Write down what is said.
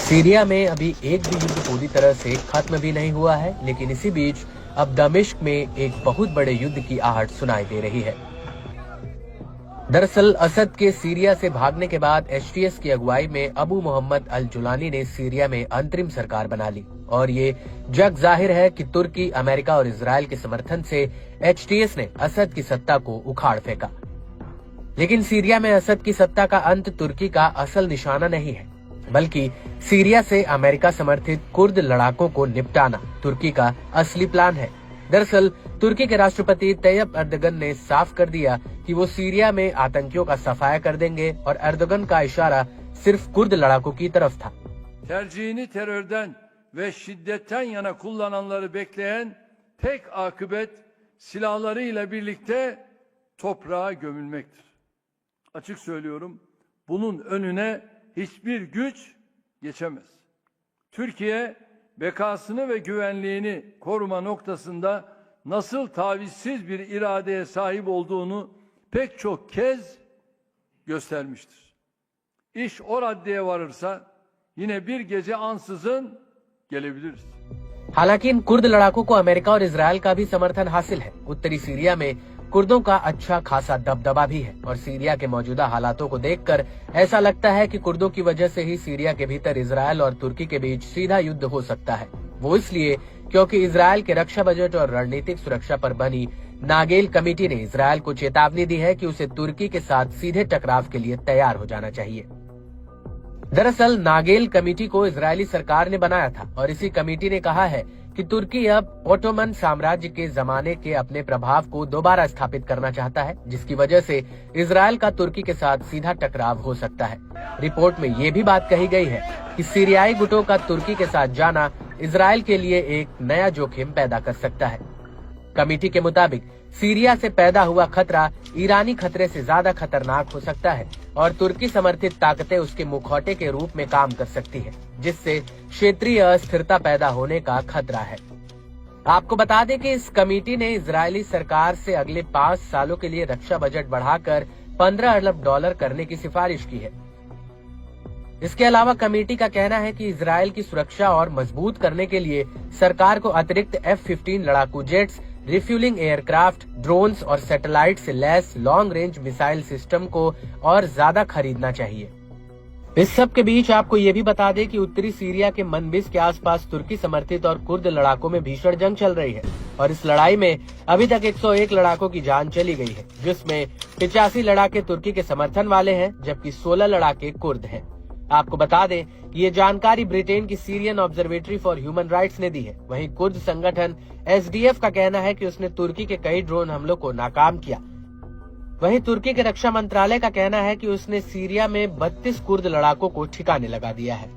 Syria में अभी एक भी युद्ध पूरी तरह से खत्म भी नहीं हुआ है, लेकिन इसी बीच अब दमिश्क में एक बहुत बड़े युद्ध की आहट सुनाई दे रही है। दरअसल असद के सीरिया से भागने के बाद एचटीएस की अगुवाई में अबू मोहम्मद अल जुलानी ने सीरिया में अंतरिम सरकार बना ली और ये जग जाहिर है कि तुर्की, अमेरिका और इजराइल के समर्थन से एचटीएस ने असद की सत्ता को उखाड़ फेंका। लेकिन सीरिया में असद की सत्ता का अंत तुर्की का असल निशाना नहीं है, बल्कि सीरिया से अमेरिका समर्थित कुर्द लड़ाकों को निपटाना तुर्की का असली प्लान है। दरअसल तुर्की के राष्ट्रपति तैयब एर्दोगन ने साफ कर दिया कि वो सीरिया में आतंकियों का सफाया कर देंगे और एर्दोगन का इशारा सिर्फ कुर्द लड़ाकों की तरफ था। Tercihini terörden ve şiddetten yana kullananları bekleyen tek akıbet silahlarıyla birlikte toprağa gömülmektir. Açık söylüyorum, bunun önüne hiçbir güç geçemez. Türkiye bekasını ve güvenliğini koruma noktasında nasıl tavizsiz bir iradeye sahip olduğunu pek çok kez göstermiştir. İş o raddeye varırsa yine bir gece ansızın gelebiliriz. हालांकि इन Kurd लड़ाकों को America और Israel का भी समर्थन हासिल है। उत्तरी सीरिया में कुर्दों का अच्छा खासा दबदबा भी है और सीरिया के मौजूदा हालातों को देखकर ऐसा लगता है कि कुर्दों की वजह से ही सीरिया के भीतर इजराइल और तुर्की के बीच सीधा युद्ध हो सकता है। वो इसलिए क्योंकि इजराइल के रक्षा बजट और रणनीतिक सुरक्षा पर बनी नागेल कमेटी ने इजराइल को चेतावनी दी है कि उसे तुर्की के साथ सीधे टकराव के लिए तैयार हो जाना चाहिए। दरअसल नागेल कमेटी को इजरायली सरकार ने बनाया था और इसी कमेटी ने कहा है कि तुर्की अब ओटोमन साम्राज्य के जमाने के अपने प्रभाव को दोबारा स्थापित करना चाहता है, जिसकी वजह से इजराइल का तुर्की के साथ सीधा टकराव हो सकता है। रिपोर्ट में ये भी बात कही गई है कि सीरियाई गुटों का तुर्की के साथ जाना इजराइल के लिए एक नया जोखिम पैदा कर सकता है। कमेटी के मुताबिक सीरिया से पैदा हुआ खतरा ईरानी खतरे से ज्यादा खतरनाक हो सकता है और तुर्की समर्थित ताकतें उसके मुखौटे के रूप में काम कर सकती है, जिससे क्षेत्रीय अस्थिरता पैदा होने का खतरा है। आपको बता दें कि इस कमेटी ने इजरायली सरकार से अगले 5 सालों के लिए रक्षा बजट बढ़ाकर 15 अरब डॉलर करने की सिफारिश की है। इसके अलावा कमेटी का कहना है कि इजराइल की सुरक्षा और मजबूत करने के लिए सरकार को अतिरिक्त F-15 लड़ाकू जेट्स, रिफ्यूलिंग एयरक्राफ्ट, ड्रोन्स और सैटेलाइट से lace long range missile system को और ज्यादा खरीदना चाहिए। इस सब के बीच आपको ये भी बता दें कि उत्तरी सीरिया के मनबिस के आसपास तुर्की समर्थित और कुर्द लड़ाकों में भीषण जंग चल रही है और इस लड़ाई में अभी तक 101 लड़ाकों की जान चली गई है, जिसमें 85 लड़ाके तुर्की के समर्थन वाले हैं, जबकि 16 लड़ाके कुर्द हैं। आपको बता दें कि ये जानकारी ब्रिटेन की Syrian observatory for human rights ने दी है। वहीं कुर्द संगठन SDF का कहना है कि उसने तुर्की के कई ड्रोन हमलों को नाकाम किया। वहीं तुर्की के रक्षा मंत्रालय का कहना है कि उसने सीरिया में 32 कुर्द लड़ाकों को ठिकाने लगा दिया है।